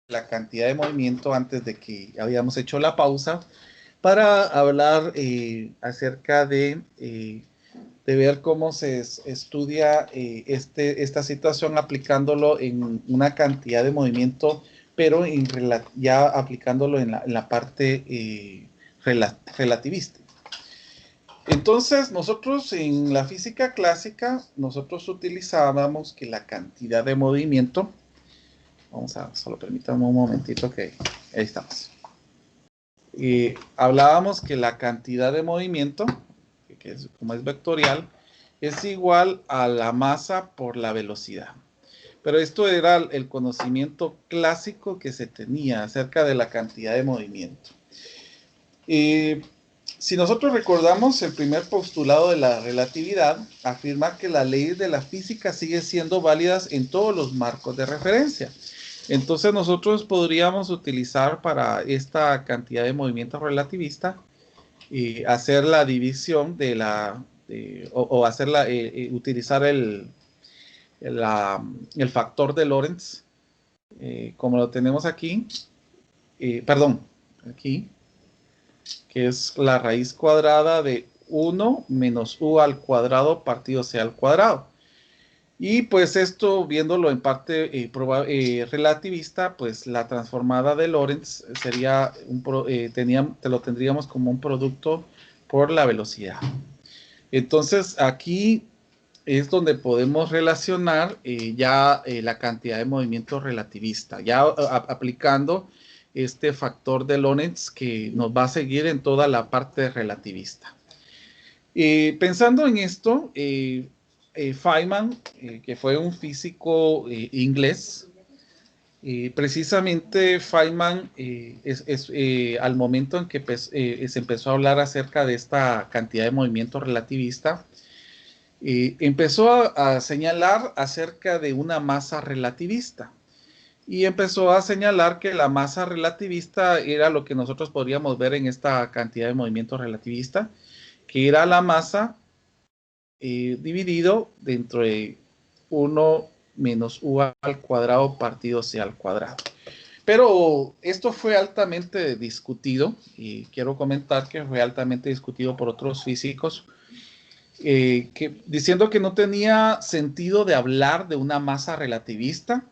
la cantidad de movimiento antes de que habíamos hecho la pausa para hablar acerca de ver cómo se estudia esta situación aplicándolo en una cantidad de movimiento, pero ya aplicándolo en la parte relativista. Entonces, nosotros en la física clásica, nosotros utilizábamos que la cantidad de movimiento, solo permítame un momentito que ahí estamos. Hablábamos que la cantidad de movimiento, como es vectorial, es igual a la masa por la velocidad. Pero esto era el conocimiento clásico que se tenía acerca de la cantidad de movimiento. Si nosotros recordamos, el primer postulado de la relatividad afirma que las leyes de la física siguen siendo válidas en todos los marcos de referencia. Entonces nosotros podríamos utilizar para esta cantidad de movimiento relativista hacer la división de utilizar el factor de Lorentz, como lo tenemos aquí, aquí, que es la raíz cuadrada de 1 menos u al cuadrado partido c al cuadrado. Y pues esto, viéndolo en parte relativista, pues la transformada de Lorentz sería lo tendríamos como un producto por la velocidad. Entonces aquí es donde podemos relacionar la cantidad de movimiento relativista, ya aplicando este factor de Lorentz que nos va a seguir en toda la parte relativista. Pensando en esto, Feynman, que fue un físico inglés, precisamente Feynman, al momento en que se empezó a hablar acerca de esta cantidad de movimiento relativista, empezó a señalar acerca de una masa relativista. Y empezó a señalar que la masa relativista era lo que nosotros podríamos ver en esta cantidad de movimiento relativista, que era la masa dividido dentro de 1 menos u al cuadrado partido c al cuadrado. Pero esto fue altamente discutido, y quiero comentar que fue altamente discutido por otros físicos, diciendo que no tenía sentido de hablar de una masa relativista,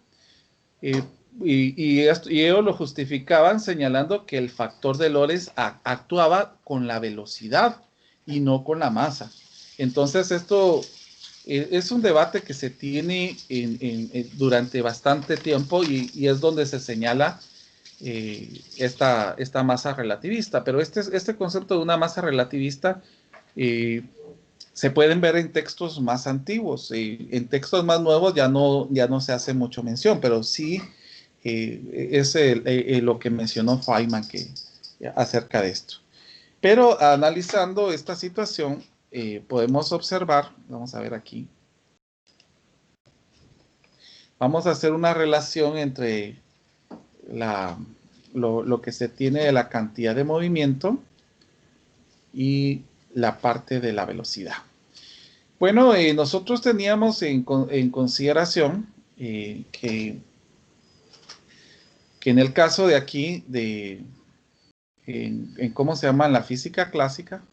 y ellos lo justificaban señalando que el factor de Lorentz actuaba con la velocidad y no con la masa. Entonces esto es un debate que se tiene durante bastante tiempo, y es donde se señala esta masa relativista. Pero este concepto de una masa relativista se pueden ver en textos más antiguos. En textos más nuevos ya no se hace mucho mención, pero sí es lo que mencionó Feynman acerca de esto. Pero analizando esta situación, podemos observar, vamos a ver aquí, vamos a hacer una relación entre lo que se tiene de la cantidad de movimiento y la parte de la velocidad. Bueno, nosotros teníamos en consideración que en el caso de aquí, en cómo se llama en la física clásica,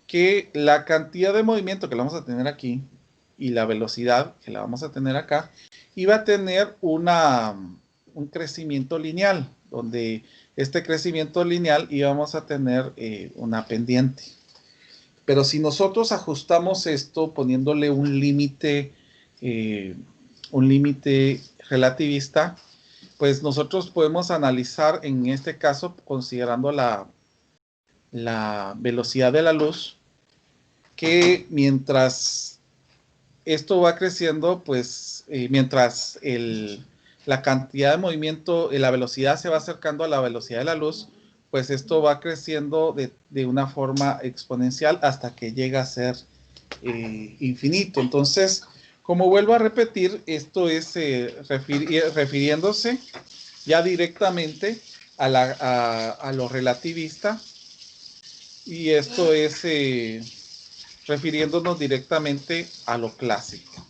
que la cantidad de movimiento que la vamos a tener aquí y la velocidad que la vamos a tener acá, iba a tener un crecimiento lineal, donde este crecimiento lineal íbamos a tener una pendiente. Pero si nosotros ajustamos esto poniéndole un límite relativista, pues nosotros podemos analizar en este caso considerando la velocidad de la luz, que mientras esto va creciendo, pues mientras la cantidad de movimiento, la velocidad se va acercando a la velocidad de la luz, pues esto va creciendo de una forma exponencial hasta que llega a ser infinito. Entonces, como vuelvo a repetir, esto es refiriéndose ya directamente a lo relativista, y esto es refiriéndonos directamente a lo clásico.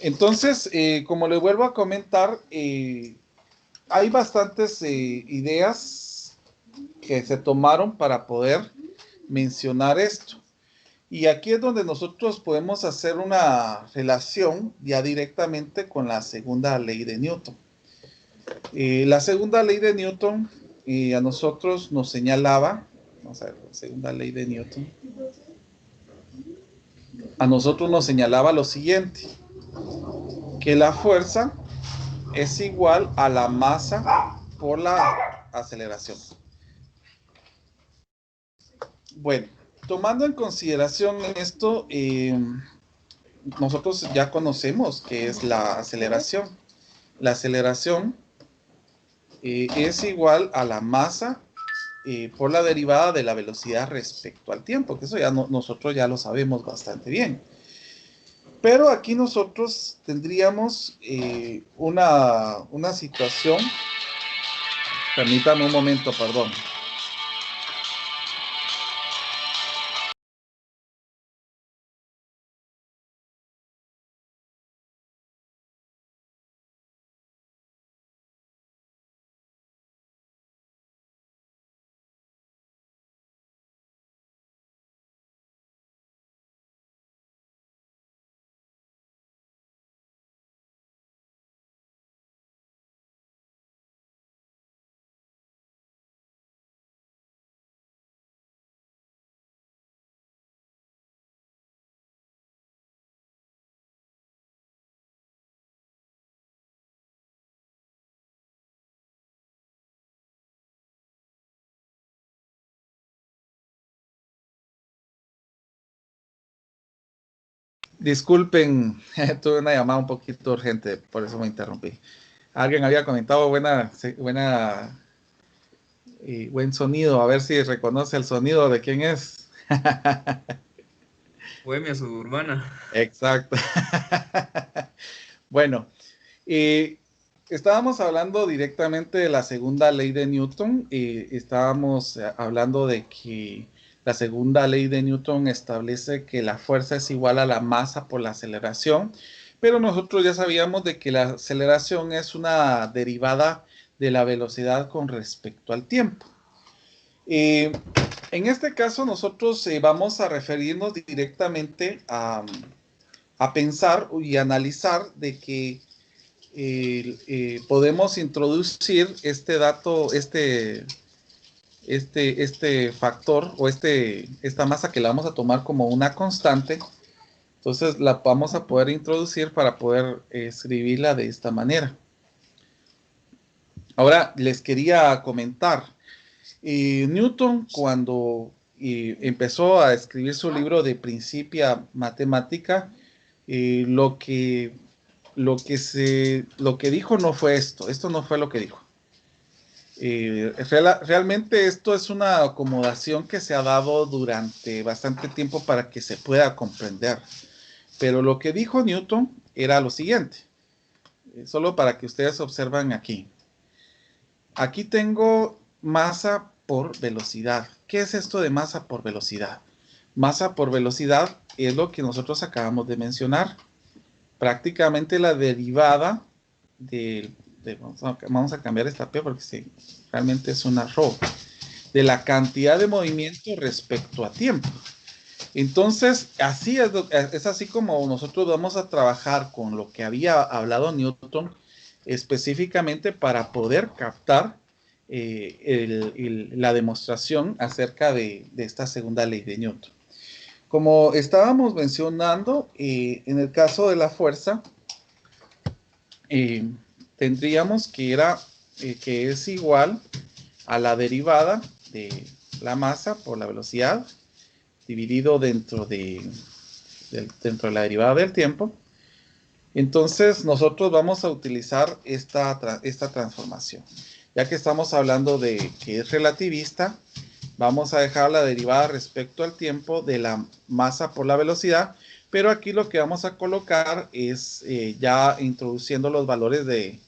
Entonces, como les vuelvo a comentar, hay bastantes ideas que se tomaron para poder mencionar esto. Y aquí es donde nosotros podemos hacer una relación ya directamente con la segunda ley de Newton. La segunda ley de Newton a nosotros nos señalaba, vamos a ver, la segunda ley de Newton, a nosotros nos señalaba lo siguiente, que la fuerza es igual a la masa por la aceleración. Bueno, tomando en consideración esto, nosotros ya conocemos qué es la aceleración. La aceleración es igual a la masa por la derivada de la velocidad respecto al tiempo, que eso ya nosotros ya lo sabemos bastante bien. Pero aquí nosotros tendríamos una situación, permítame un momento, perdón. Disculpen, tuve una llamada un poquito urgente, por eso me interrumpí. Alguien había comentado buen sonido, a ver si reconoce el sonido de quién es. Bohemia Suburbana. Exacto. Bueno, estábamos hablando directamente de la segunda ley de Newton y estábamos hablando de que la segunda ley de Newton establece que la fuerza es igual a la masa por la aceleración, pero nosotros ya sabíamos de que la aceleración es una derivada de la velocidad con respecto al tiempo. Eh, en este caso nosotros vamos a referirnos directamente a pensar y analizar de que podemos introducir este dato, este factor o esta masa que la vamos a tomar como una constante. Entonces la vamos a poder introducir para poder escribirla de esta manera. Ahora les quería comentar, Newton cuando empezó a escribir su libro de Principia Matemática, lo que dijo no fue esto no fue lo que dijo. Realmente esto es una acomodación que se ha dado durante bastante tiempo para que se pueda comprender. Pero lo que dijo Newton era lo siguiente, solo para que ustedes observen aquí. Aquí tengo masa por velocidad. ¿Qué es esto de masa por velocidad? Masa por velocidad es lo que nosotros acabamos de mencionar. Prácticamente la derivada vamos a cambiar esta P porque sí, realmente es una RO, de la cantidad de movimiento respecto a tiempo. Entonces, es así como nosotros vamos a trabajar con lo que había hablado Newton específicamente para poder captar la demostración acerca de esta segunda ley de Newton. Como estábamos mencionando, en el caso de la fuerza, tendríamos que es igual a la derivada de la masa por la velocidad dividido dentro de la derivada del tiempo. Entonces nosotros vamos a utilizar esta transformación. Ya que estamos hablando de que es relativista, vamos a dejar la derivada respecto al tiempo de la masa por la velocidad, pero aquí lo que vamos a colocar es ya introduciendo los valores de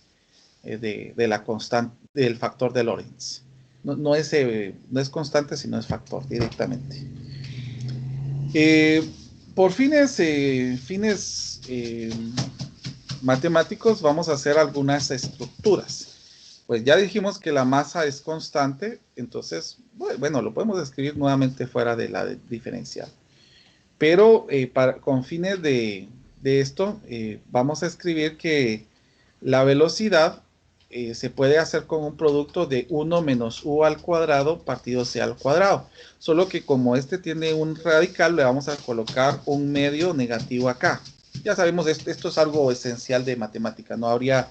la constante, del factor de Lorentz. No es constante, sino es factor directamente. Por fines matemáticos vamos a hacer algunas estructuras. Pues ya dijimos que la masa es constante, entonces, bueno, lo podemos escribir nuevamente fuera de la diferencial. Pero con fines de esto, vamos a escribir que la velocidad se puede hacer con un producto de 1 menos u al cuadrado partido c al cuadrado. Solo que como este tiene un radical, le vamos a colocar un medio negativo acá. Ya sabemos, esto es algo esencial de matemática, no habría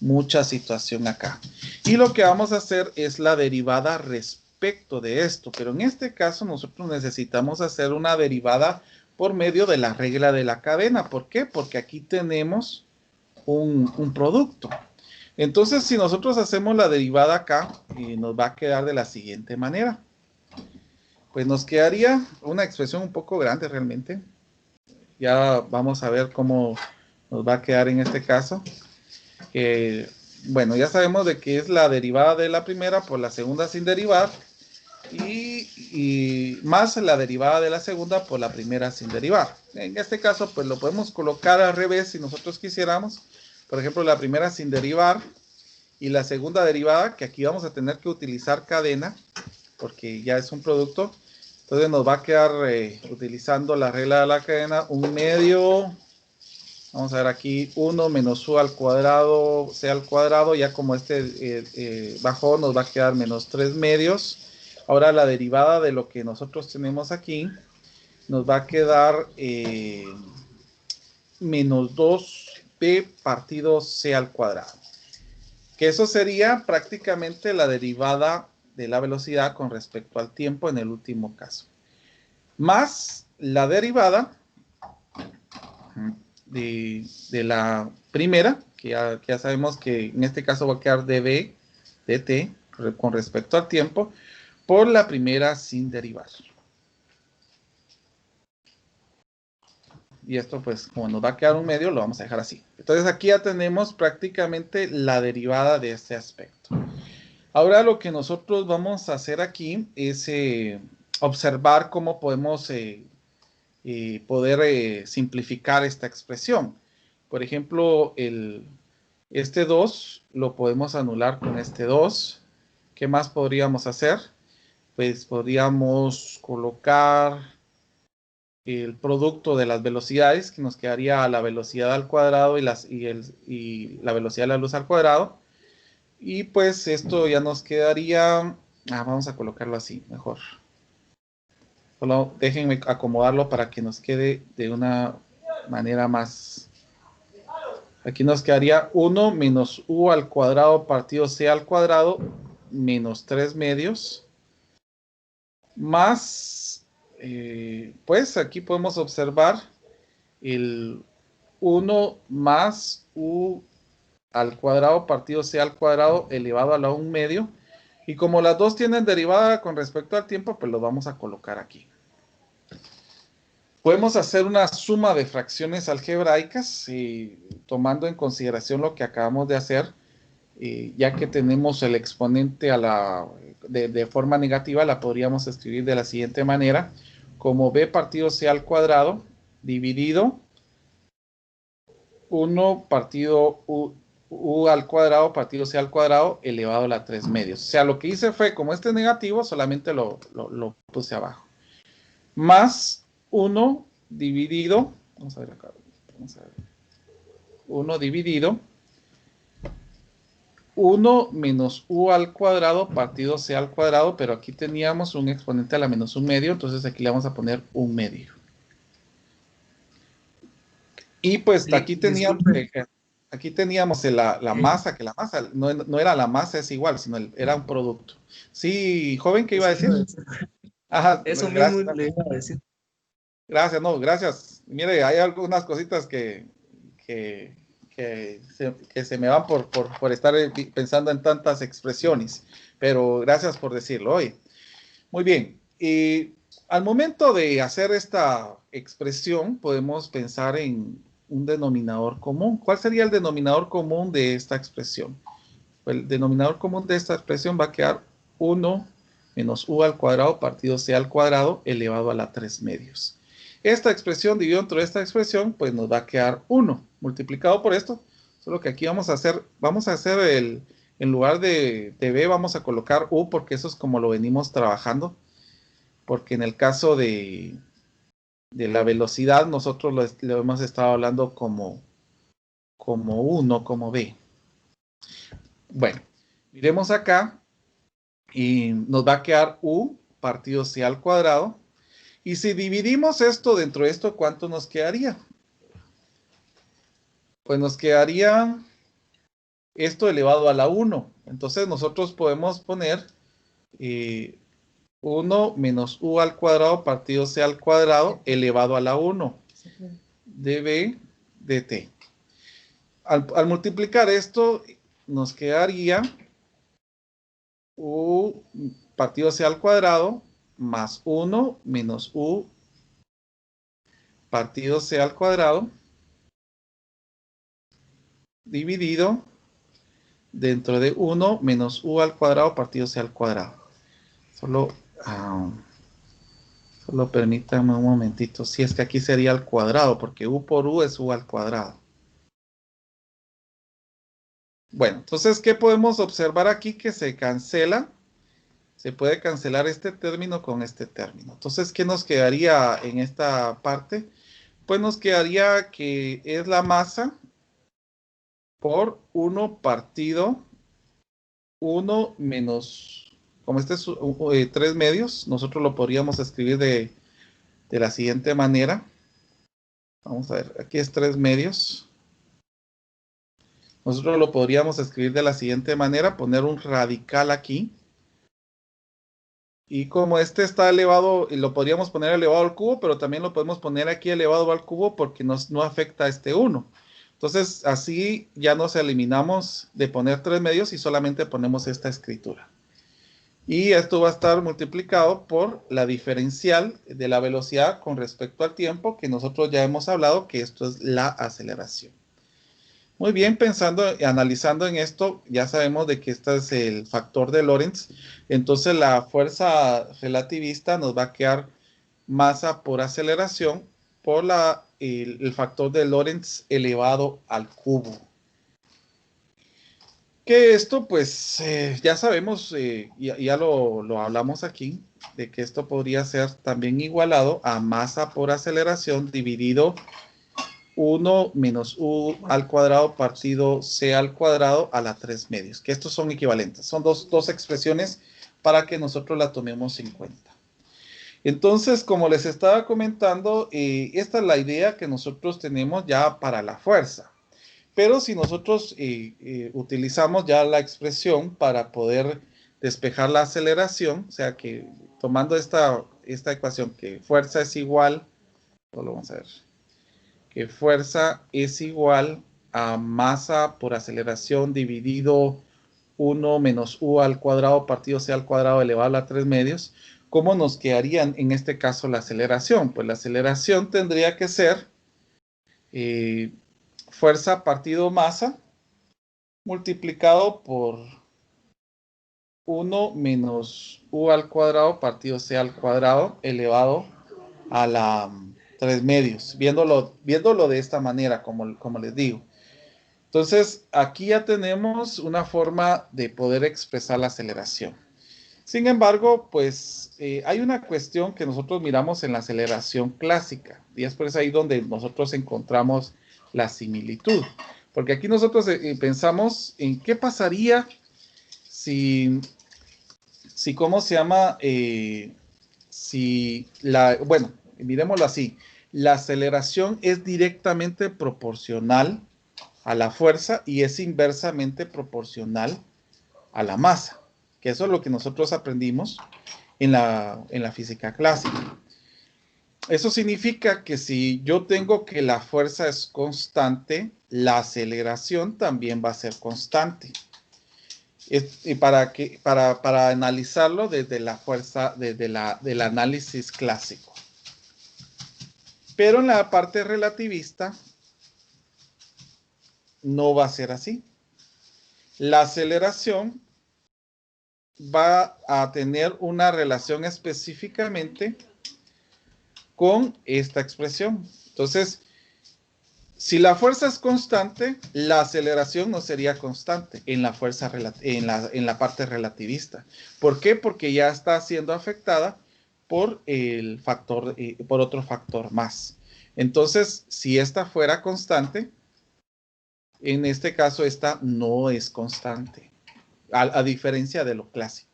mucha situación acá. Y lo que vamos a hacer es la derivada respecto de esto, pero en este caso nosotros necesitamos hacer una derivada por medio de la regla de la cadena. ¿Por qué? Porque aquí tenemos un producto. Entonces, si nosotros hacemos la derivada acá, nos va a quedar de la siguiente manera. Pues nos quedaría una expresión un poco grande realmente. Ya vamos a ver cómo nos va a quedar en este caso. Bueno, ya sabemos de que es la derivada de la primera por la segunda sin derivar. Y más la derivada de la segunda por la primera sin derivar. En este caso, pues lo podemos colocar al revés si nosotros quisiéramos. Por ejemplo, la primera sin derivar y la segunda derivada, que aquí vamos a tener que utilizar cadena, porque ya es un producto. Entonces nos va a quedar utilizando la regla de la cadena, un medio, vamos a ver aquí, 1 menos u al cuadrado, c al cuadrado, ya como este bajó, nos va a quedar menos 3 medios. Ahora la derivada de lo que nosotros tenemos aquí, nos va a quedar menos 2b partido c al cuadrado. Que eso sería prácticamente la derivada de la velocidad con respecto al tiempo en el último caso. Más la derivada de la primera, que ya sabemos que en este caso va a quedar db dt con respecto al tiempo, por la primera sin derivar. Y esto pues como nos va a quedar un medio, lo vamos a dejar así. Entonces aquí ya tenemos prácticamente la derivada de este aspecto. Ahora lo que nosotros vamos a hacer aquí es observar cómo podemos poder simplificar esta expresión. Por ejemplo, este 2 lo podemos anular con este 2. ¿Qué más podríamos hacer? Pues podríamos colocar el producto de las velocidades, que nos quedaría la velocidad al cuadrado y la velocidad de la luz al cuadrado. Y pues esto ya nos quedaría, vamos a colocarlo así, mejor. Solo déjenme acomodarlo para que nos quede de una manera más. Aquí nos quedaría 1 menos u al cuadrado partido c al cuadrado menos 3 medios. Más, pues aquí podemos observar el 1 más u al cuadrado partido c al cuadrado elevado a la 1 medio. Y como las dos tienen derivada con respecto al tiempo, pues lo vamos a colocar aquí. Podemos hacer una suma de fracciones algebraicas, tomando en consideración lo que acabamos de hacer, ya que tenemos el exponente de forma negativa, la podríamos escribir de la siguiente manera, como b partido c al cuadrado dividido 1 partido u al cuadrado partido c al cuadrado elevado a la 3 medios. O sea, lo que hice fue, como este es negativo, solamente lo puse abajo. Más 1 dividido, vamos a ver acá, 1 dividido 1 menos u al cuadrado partido c al cuadrado, pero aquí teníamos un exponente a la menos 1 medio, entonces aquí le vamos a poner 1 medio. Y pues aquí teníamos la masa, que la masa no era la masa, es igual, sino era un producto. Sí, joven, ¿qué iba a decir? Ajá, Eso gracias, mismo le iba a decir. gracias, no, gracias. Mire, hay algunas cositas que se me van por estar pensando en tantas expresiones, pero gracias por decirlo hoy. Muy bien, al momento de hacer esta expresión, podemos pensar en un denominador común. ¿Cuál sería el denominador común de esta expresión? El denominador común de esta expresión va a quedar 1 menos u al cuadrado partido c al cuadrado elevado a la 3 medios. Esta expresión dividido entre esta expresión, pues nos va a quedar 1. multiplicado por esto, solo que aquí vamos a hacer en lugar de b, vamos a colocar u, porque eso es como lo venimos trabajando, porque en el caso de la velocidad, nosotros lo hemos estado hablando como u, no como b. Bueno, miremos acá, y nos va a quedar u partido c al cuadrado, y si dividimos esto dentro de esto, ¿cuánto nos quedaría? Pues nos quedaría esto elevado a la 1. Entonces nosotros podemos poner 1 menos u al cuadrado partido c al cuadrado elevado a la 1 db dt. Al multiplicar esto, nos quedaría u partido c al cuadrado más 1 menos u partido c al cuadrado dividido dentro de 1 menos u al cuadrado partido c al cuadrado. Solo permítanme un momentito. Si es que aquí sería al cuadrado, porque u por u es u al cuadrado. Bueno, entonces, ¿qué podemos observar aquí? Que se cancela. Se puede cancelar este término con este término. Entonces, ¿qué nos quedaría en esta parte? Pues nos quedaría que es la masa por 1 partido 1 menos, como este es 3 medios, nosotros lo podríamos escribir de la siguiente manera. Vamos a ver, aquí es 3 medios. Nosotros lo podríamos escribir de la siguiente manera, poner un radical aquí. Y como este está elevado, lo podríamos poner elevado al cubo, pero también lo podemos poner aquí elevado al cubo porque no afecta a este 1. Entonces, así ya nos eliminamos de poner 3 medios y solamente ponemos esta escritura. Y esto va a estar multiplicado por la diferencial de la velocidad con respecto al tiempo, que nosotros ya hemos hablado que esto es la aceleración. Muy bien, analizando en esto, ya sabemos de que este es el factor de Lorentz. Entonces la fuerza relativista nos va a quedar masa por aceleración por el factor de Lorentz elevado al cubo. Que esto, pues, ya sabemos, ya lo hablamos aquí, de que esto podría ser también igualado a masa por aceleración dividido 1 menos u al cuadrado partido c al cuadrado a la 3 medios, que estos son equivalentes. Son dos expresiones para que nosotros la tomemos en cuenta. Entonces, como les estaba comentando, esta es la idea que nosotros tenemos ya para la fuerza. Pero si nosotros utilizamos ya la expresión para poder despejar la aceleración, o sea que tomando esta ecuación que fuerza es igual, lo vamos a ver, que fuerza es igual a masa por aceleración dividido 1 menos u al cuadrado partido c al cuadrado elevado a la 3 medios, ¿cómo nos quedaría en este caso la aceleración? Pues la aceleración tendría que ser fuerza partido masa multiplicado por 1 menos u al cuadrado partido c al cuadrado elevado a la 3 medios, viéndolo de esta manera, como les digo. Entonces, aquí ya tenemos una forma de poder expresar la aceleración. Sin embargo, pues hay una cuestión que nosotros miramos en la aceleración clásica, y es por eso ahí donde nosotros encontramos la similitud. Porque aquí nosotros pensamos en qué pasaría si ¿cómo se llama? Bueno, miremoslo así. La aceleración es directamente proporcional a la fuerza y es inversamente proporcional a la masa. Que eso es lo que nosotros aprendimos en la física clásica. Eso significa que si yo tengo que la fuerza es constante, la aceleración también va a ser constante. Y para analizarlo desde la fuerza, del análisis clásico. Pero en la parte relativista no va a ser así. La aceleración va a tener una relación específicamente con esta expresión. Entonces, Si la fuerza es constante, la aceleración no sería constante en la parte relativista. ¿Por qué? Porque ya está siendo afectada por por otro factor más. Entonces, si esta fuera constante, en este caso esta no es constante, a diferencia de lo clásico.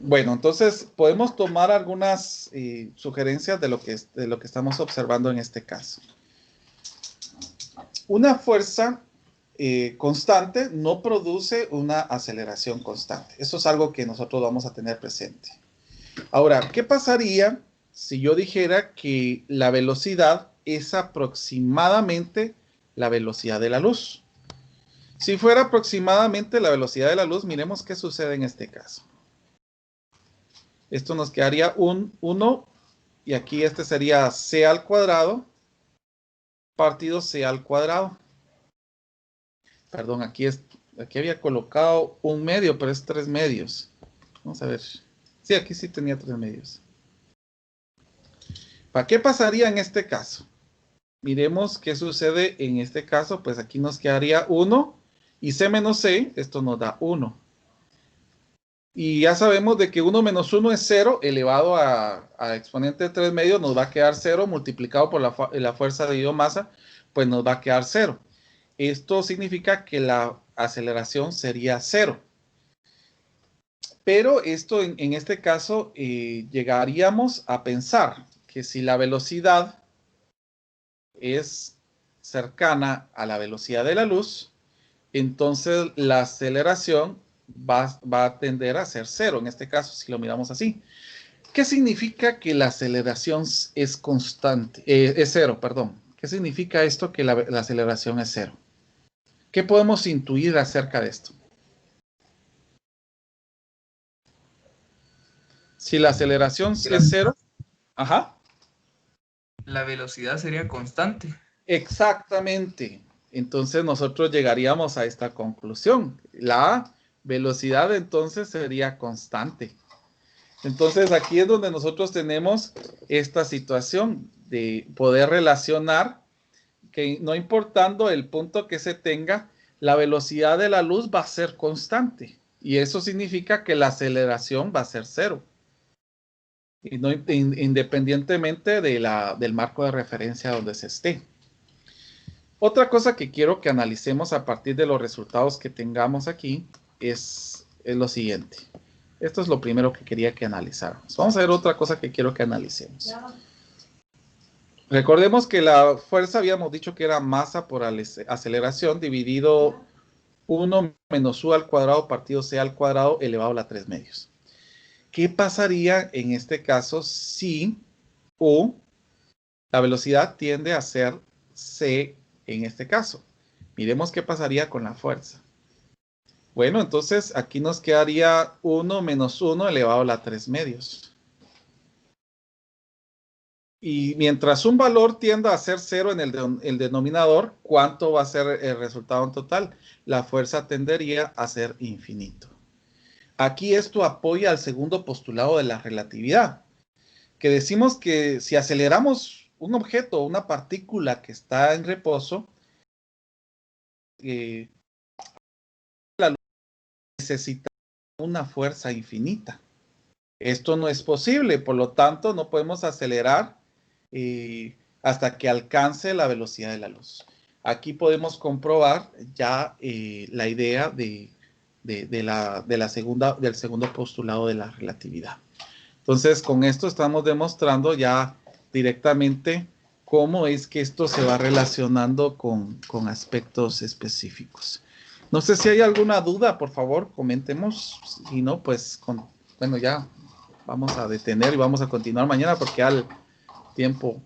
Bueno, entonces podemos tomar algunas sugerencias de lo que estamos observando en este caso. Una fuerza constante no produce una aceleración constante. Eso es algo que nosotros vamos a tener presente. Ahora, ¿qué pasaría si yo dijera que la velocidad es aproximadamente la velocidad de la luz? Si fuera aproximadamente la velocidad de la luz, miremos qué sucede en este caso. Esto nos quedaría un 1 y aquí este sería c al cuadrado partido c al cuadrado. Perdón, aquí había colocado un medio, pero es 3 medios. Vamos a ver. Sí, aquí sí tenía 3 medios. ¿Para qué pasaría en este caso? Miremos qué sucede en este caso. Pues aquí nos quedaría 1 y c menos c, esto nos da 1. Y ya sabemos de que 1 menos 1 es 0 elevado a exponente de 3 medios, nos va a quedar 0 multiplicado por la fuerza de biomasa, pues nos va a quedar 0. Esto significa que la aceleración sería 0. Pero esto en este caso llegaríamos a pensar que si la velocidad es cercana a la velocidad de la luz, entonces la aceleración va a tender a ser 0, en este caso, si lo miramos así. ¿Qué significa que la aceleración es constante? Es 0, perdón. ¿Qué significa esto que la aceleración es 0? ¿Qué podemos intuir acerca de esto? Si la aceleración es 0, ajá. La velocidad sería constante. Exactamente. Entonces nosotros llegaríamos a esta conclusión. La velocidad entonces sería constante. Entonces aquí es donde nosotros tenemos esta situación de poder relacionar que no importando el punto que se tenga, la velocidad de la luz va a ser constante. Y eso significa que la aceleración va a ser 0. Y no, independientemente del marco de referencia donde se esté. Otra cosa que quiero que analicemos a partir de los resultados que tengamos aquí es lo siguiente. Esto es lo primero que quería que analizáramos. Vamos a ver otra cosa que quiero que analicemos. Recordemos que la fuerza habíamos dicho que era masa por aceleración dividido 1 menos u al cuadrado partido c al cuadrado elevado a la 3 medios. ¿Qué pasaría en este caso si u, la velocidad tiende a ser c en este caso? Miremos qué pasaría con la fuerza. Bueno, entonces aquí nos quedaría 1 menos 1 elevado a la 3 medios. Y mientras un valor tienda a ser 0 en el denominador, ¿cuánto va a ser el resultado en total? La fuerza tendería a ser infinito. Aquí esto apoya al segundo postulado de la relatividad, que decimos que si aceleramos un objeto o una partícula que está en reposo, la luz necesita una fuerza infinita. Esto no es posible, por lo tanto no podemos acelerar hasta que alcance la velocidad de la luz. Aquí podemos comprobar ya la idea del segundo postulado de la relatividad. Entonces, con esto estamos demostrando ya directamente cómo es que esto se va relacionando con aspectos específicos. No sé si hay alguna duda, por favor, comentemos. Si no, pues, bueno, ya vamos a detener y vamos a continuar mañana porque al tiempo